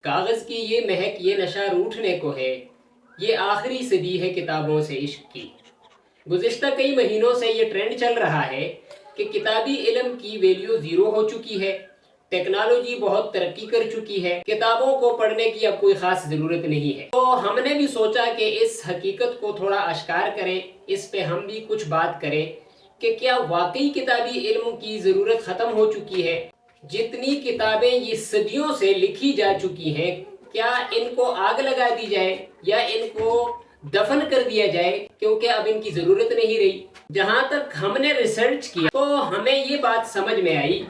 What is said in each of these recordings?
کاغذ کی یہ مہک یہ نشہ روٹھنے کو ہے، یہ آخری صدی ہے کتابوں سے عشق کی۔ گزشتہ کئی مہینوں سے یہ ٹرینڈ چل رہا ہے کہ کتابی علم کی ویلیو زیرو ہو چکی ہے، ٹیکنالوجی بہت ترقی کر چکی ہے، کتابوں کو پڑھنے کی اب کوئی خاص ضرورت نہیں ہے۔ تو ہم نے بھی سوچا کہ اس حقیقت کو تھوڑا اشکار کریں، اس پہ ہم بھی کچھ بات کریں کہ کیا واقعی کتابی علم کی ضرورت ختم ہو چکی ہے؟ جتنی کتابیں یہ صدیوں سے لکھی جا چکی ہیں، کیا ان کو آگ لگا دی جائے یا ان کو دفن کر دیا جائے کیونکہ اب ان کی ضرورت نہیں رہی؟ جہاں تک ہم نے ریسرچ کیا تو ہمیں یہ بات سمجھ میں آئی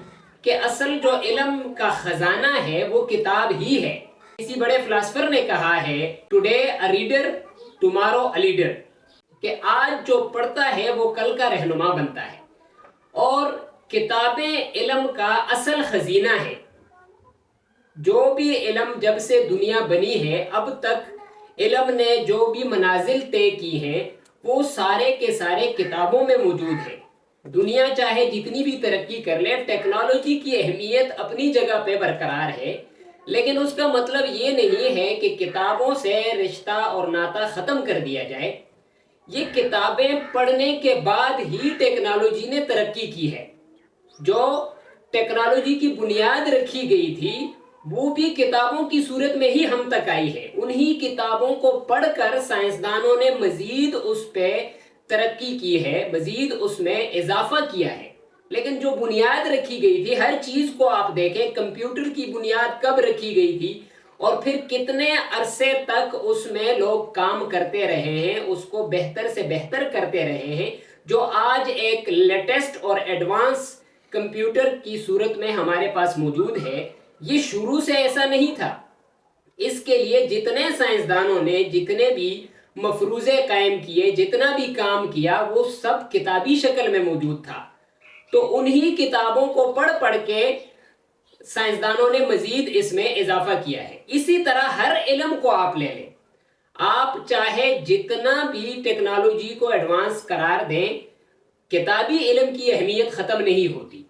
کہ اصل جو علم کا خزانہ ہے وہ کتاب ہی ہے۔ کسی بڑے فلاسفر نے کہا ہے today a reader tomorrow a leader, کہ آج جو پڑھتا ہے وہ کل کا رہنما بنتا ہے، اور کتابیں علم کا اصل خزینہ ہے۔ جو بھی علم جب سے دنیا بنی ہے اب تک علم نے جو بھی منازل طے کی ہیں وہ سارے کے سارے کتابوں میں موجود ہیں۔ دنیا چاہے جتنی بھی ترقی کر لے، ٹیکنالوجی کی اہمیت اپنی جگہ پہ برقرار ہے، لیکن اس کا مطلب یہ نہیں ہے کہ کتابوں سے رشتہ اور ناطہ ختم کر دیا جائے۔ یہ کتابیں پڑھنے کے بعد ہی ٹیکنالوجی نے ترقی کی ہے۔ جو ٹیکنالوجی کی بنیاد رکھی گئی تھی وہ بھی کتابوں کی صورت میں ہی ہم تک آئی ہے۔ انہی کتابوں کو پڑھ کر سائنسدانوں نے مزید اس پہ ترقی کی ہے، مزید اس میں اضافہ کیا ہے۔ لیکن جو بنیاد رکھی گئی تھی، ہر چیز کو آپ دیکھیں، کمپیوٹر کی بنیاد کب رکھی گئی تھی اور پھر کتنے عرصے تک اس میں لوگ کام کرتے رہے ہیں، اس کو بہتر سے بہتر کرتے رہے ہیں، جو آج ایک لیٹسٹ اور ایڈوانس کمپیوٹر کی صورت میں ہمارے پاس موجود ہے، یہ شروع سے ایسا نہیں تھا۔ اس کے لیے جتنے سائنسدانوں نے جتنے بھی مفروضے قائم کیے، جتنا بھی کام کیا، وہ سب کتابی شکل میں موجود تھا۔ تو انہی کتابوں کو پڑھ پڑھ کے سائنسدانوں نے مزید اس میں اضافہ کیا ہے۔ اسی طرح ہر علم کو آپ لے لیں، آپ چاہے جتنا بھی ٹیکنالوجی کو ایڈوانس قرار دیں، کتابی علم کی اہمیت ختم نہیں ہوتی۔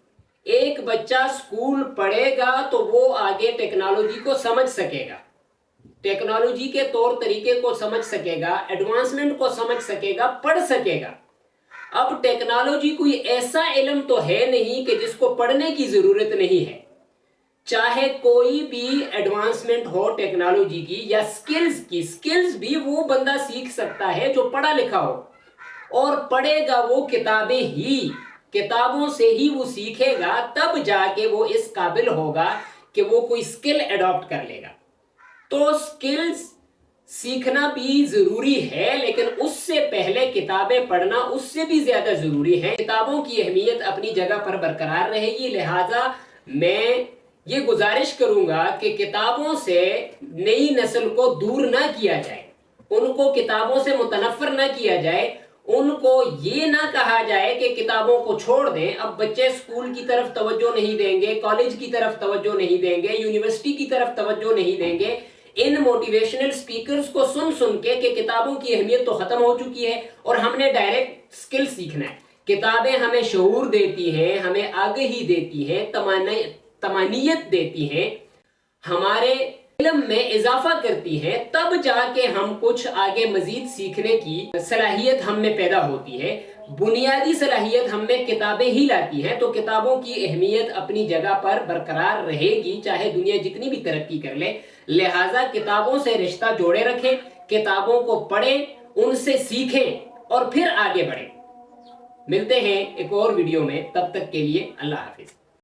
ایک بچہ سکول پڑھے گا تو وہ آگے ٹیکنالوجی کو سمجھ سکے گا، ٹیکنالوجی کے طور طریقے کو سمجھ سکے گا، ایڈوانسمنٹ کو سمجھ سکے گا، پڑھ سکے گا۔ اب ٹیکنالوجی کوئی ایسا علم تو ہے نہیں کہ جس کو پڑھنے کی ضرورت نہیں ہے۔ چاہے کوئی بھی ایڈوانسمنٹ ہو ٹیکنالوجی کی یا سکلز کی، سکلز بھی وہ بندہ سیکھ سکتا ہے جو پڑھا لکھا ہو، اور پڑھے گا وہ کتابیں ہی، کتابوں سے ہی وہ سیکھے گا، تب جا کے وہ اس قابل ہوگا کہ وہ کوئی سکل ایڈاپٹ کر لے گا۔ تو سکلز سیکھنا بھی ضروری ہے، لیکن اس سے پہلے کتابیں پڑھنا اس سے بھی زیادہ ضروری ہے۔ کتابوں کی اہمیت اپنی جگہ پر برقرار رہے گی، لہٰذا میں یہ گزارش کروں گا کہ کتابوں سے نئی نسل کو دور نہ کیا جائے، ان کو کتابوں سے متنفر نہ کیا جائے، ان کو یہ نہ کہا جائے کہ کتابوں کو چھوڑ دیں۔ اب بچے اسکول کی طرف توجہ نہیں دیں گے، کالج کی طرف توجہ نہیں دیں گے، یونیورسٹی کی طرف توجہ نہیں دیں گے، ان موٹیویشنل سپیکرز کو سن سن کے کہ کتابوں کی اہمیت تو ختم ہو چکی ہے اور ہم نے ڈائریکٹ سکل سیکھنا ہے۔ کتابیں ہمیں شعور دیتی ہیں، ہمیں آگہی دیتی ہیں، طمانینت دیتی ہیں، ہمارے علم میں اضافہ کرتی ہے، تب جا کے ہم کچھ آگے مزید سیکھنے کی صلاحیت ہم میں پیدا ہوتی ہے۔ بنیادی صلاحیت ہم میں کتابیں ہی لاتی ہیں، تو کتابوں کی اہمیت اپنی جگہ پر برقرار رہے گی چاہے دنیا جتنی بھی ترقی کر لے۔ لہٰذا کتابوں سے رشتہ جوڑے رکھیں، کتابوں کو پڑھیں، ان سے سیکھیں اور پھر آگے بڑھیں۔ ملتے ہیں ایک اور ویڈیو میں، تب تک کے لیے اللہ حافظ۔